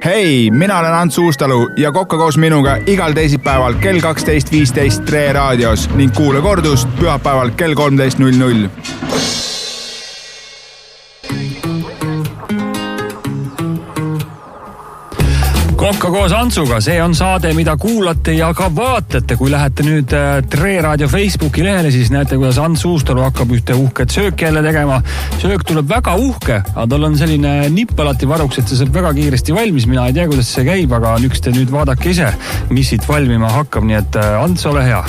Hei, mina olen Ants Uustalu ja kokka koos minuga igal teisipäeval kell 12.15 Tre raadios ning kuule kordust pühapäeval kell 13.00. Kokka koos Antsuga, see on saade, mida kuulate ja ka vaatate. Kui lähete nüüd Tre Raadio Facebooki lehele, siis näete, kuidas Ants Uustalu hakkab ühte uhket söök jälle tegema. Söök tuleb väga uhke, aga tal on selline nipp alati varuks, et see saab väga kiiresti valmis. Mina ei tea, kuidas see käib, aga on üks te nüüd vaadake ise, mis siit valmima hakkab. Nii et Ants, ole hea.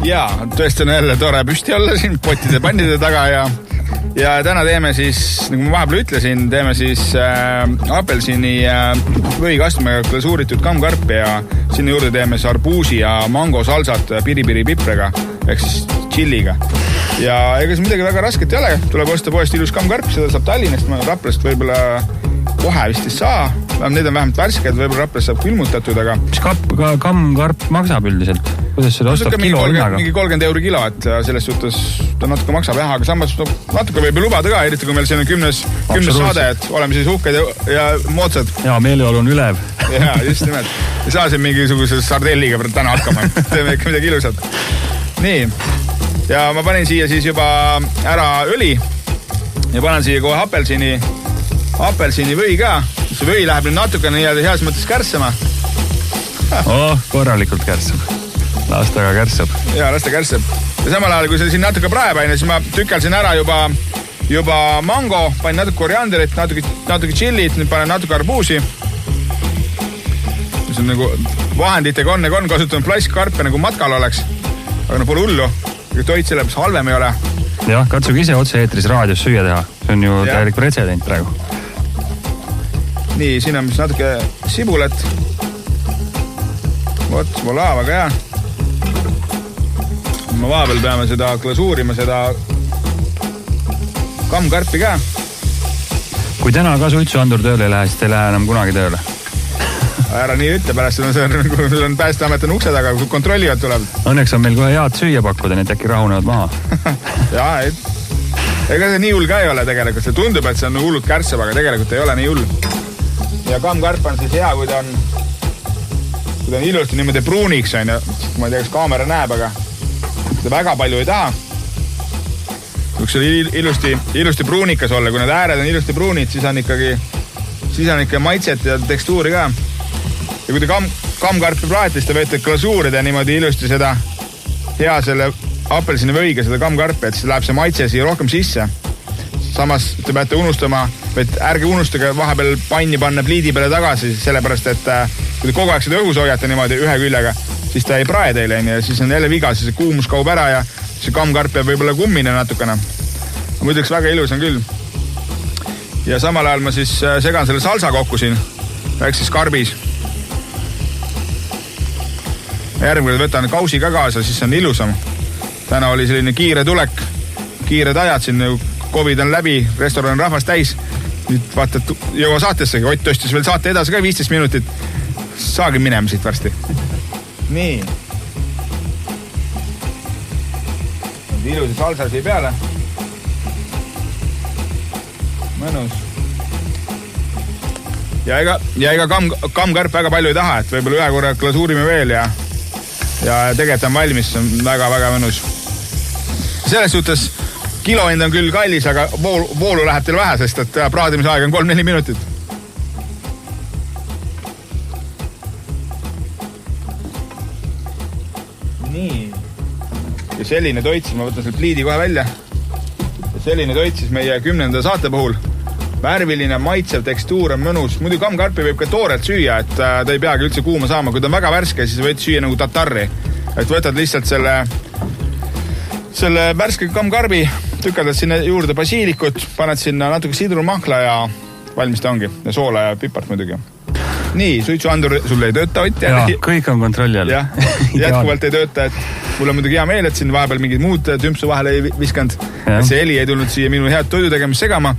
Jaa, tõesti on jälle tore püsti olla siin potide pannide taga ja täna teeme siis, nagu ma vahepeal ütlesin, teeme siis apelsini võikastmega glasuuritud kammkarpi ja sinna juurde teeme siis arbuusi ja mango salsat piripiri piprega ehk siis chilliga. Ja ega see midagi väga rasket ei ole, tuleb osta poest ilus kammkarp, seda saab Tallinnast, Raplast võib-olla kohe vist ei saa, need on vähemalt värsked, võib-olla Raplas saab külmutatud, aga... Mis kammkarp maksab üldiselt? Kuidas seda ostab kilo hinnaga? Mingi 30 euro kilo, et selles suhtes ta natuke maksab jah, aga samas natuke võib lubada ka, eriti kui meil siin on 10 saade, et oleme siis uhked ja moodsad. Ja meeleolu on ülev. Ja, just nimelt. Ei saa siin mingisuguse sardelliga täna hakkama. Teeme ikka midagi ilusat. Nii. Ja ma panin siia siis juba ära õli ja panen siia kohe apelsini või ka. See või läheb nüüd natuke nii heas mõttes kärssama. Korralikult kärssab. Las ta ka kärssab. Jaa, las ta kärssab. Ja samal ajal, kui see siin natuke prae paine, siis ma tükelsin ära juba mango, panin natuke korianderit, natuke chillit, nüüd panen natuke arbuusi. See on nagu vahenditega on kasutanud plastkarpe nagu matkal oleks. Aga pole hullu. Toit selle, mis halvem ei ole. Jah, katsuge ise otse eetris raadios süüa teha. See on ju täielik pretsedent praegu. Nii, siin on mis natuke sibulat. Vot, voilà, väga hea. Ma vahepeal peame seda glasuurima, seda kammkarpi ka. Kui täna ka suitsuandur tööle ei lähe, siis te ei lähe enam kunagi tööle. Ära nii ütle, pärast sul on Päästeamet on ukse taga, kui kontrollivad tuleb. Õnneks on meil kohe head süüa pakkuda, need äkki rahunevad maha. Jaa, ega see nii hull ka ei ole tegelikult. See tundub, et see on hullult kärssab, aga tegelikult ei ole nii hull. Ja kammkarp on siis hea, kui ta on ilusti niimoodi pruuniks, on ja ma ei tea, kas kaamera näeb, aga ta väga palju ei taha. Kui see ilusti pruunikas olla, kui need ääred on ilusti pruunid, siis on ikka maitset ja tekstuuri ka. Ja kui te kammkarpi praete, siis te võite glasuurida niimoodi ilusti seda hea selle apelsini võiga seda kammkarpi, et siis läheb see maitse siia rohkem sisse. Samas te peate unustama, et ärge unustage vahepeal panni panna pliidi peale tagasi, sellepärast, et kui te kogu aeg seda õhus hoiate niimoodi ühe küljega, siis ta ei prae teile ja siis on jälle viga, siis see kuumus kaub ära ja see kammkarp jääb võib-olla kummine natukene. Ma ütleks, väga ilus on küll. Ja samal ajal ma siis segan selle salsa kokku siin, ehk siis karbis. Järgmine võtan kausi ka kaasa, siis on ilusam. Täna oli selline kiire tulek, kiired ajad siin, COVID on läbi, restoran on rahvast täis. Nüüd vaata, jõua saatessegi, Ott tõstis veel saate edasi ka 15 minutit. Saagi minema siit varsti. Nii. Ilusi salsa siia peale. Mõnus. Ja ega kammkarp väga palju ei taha, et võib-olla ühe korra glasuurime veel ja tegelikult on valmis, see on väga-väga mõnus. Selles suhtes kilo hind on küll kallis, aga voolu läheb teil vähe, sest et praadimise aeg on 3-4 minutit. Nii. Ja selline toit, siis ma võtan selle pliidi kohe välja. Ja selline toit siis meie 10. saate puhul. Värviline, maitsev tekstuur on mõnus. Muidu kammkarpi võib ka toorelt süüa, et ta ei peagi üldse kuuma saama. Kui ta on väga värske, siis võid süüa nagu tatarri. Et võtad lihtsalt selle värske kammkarbi, tükeldad sinna juurde basiilikut, paned sinna natuke sidrumahla ja valmis ta ongi. Ja soola ja pipart muidugi. Nii, suitsuandur sul ei tööta, Ott. Jaa, kõik on kontrolli all. Jah, jätkuvalt ei tööta, et mul on muidugi hea meel, et siin vahepeal mingid muud tümpsu vahele ei viskanud. See heli ei tulnud siia minu head toidu tegemist segama.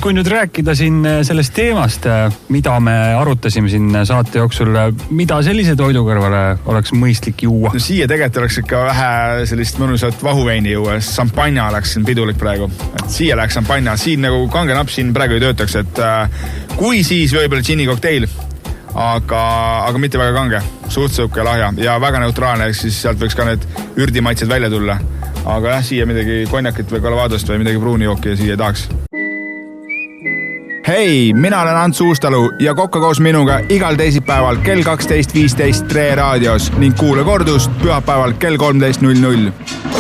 Kui nüüd rääkida siin sellest teemast, mida me arutasime siin saate jooksul, mida sellise toidu kõrvale oleks mõistlik juua? No siia tegelikult oleks ikka vähe sellist mõnusat vahuveini juua, šampanja oleks siin pidulik praegu. Et siia läheks šampanja, siin nagu kange napp siin praegu ei töötaks, et kui siis võib-olla džinni kokteil, aga mitte väga kange, suht sõuke lahja ja väga neutraalne, siis sealt võiks ka need ürdimaitsed välja tulla. Aga jah, siia midagi konjakit või kalavadost või midagi pruuni jooki ja siia tahaks. Hei, mina olen Ants Uustalu ja kokka koos minuga igal teisipäeval kell 12.15 Tre raadios ning kuule kordust pühapäeval kell 13.00.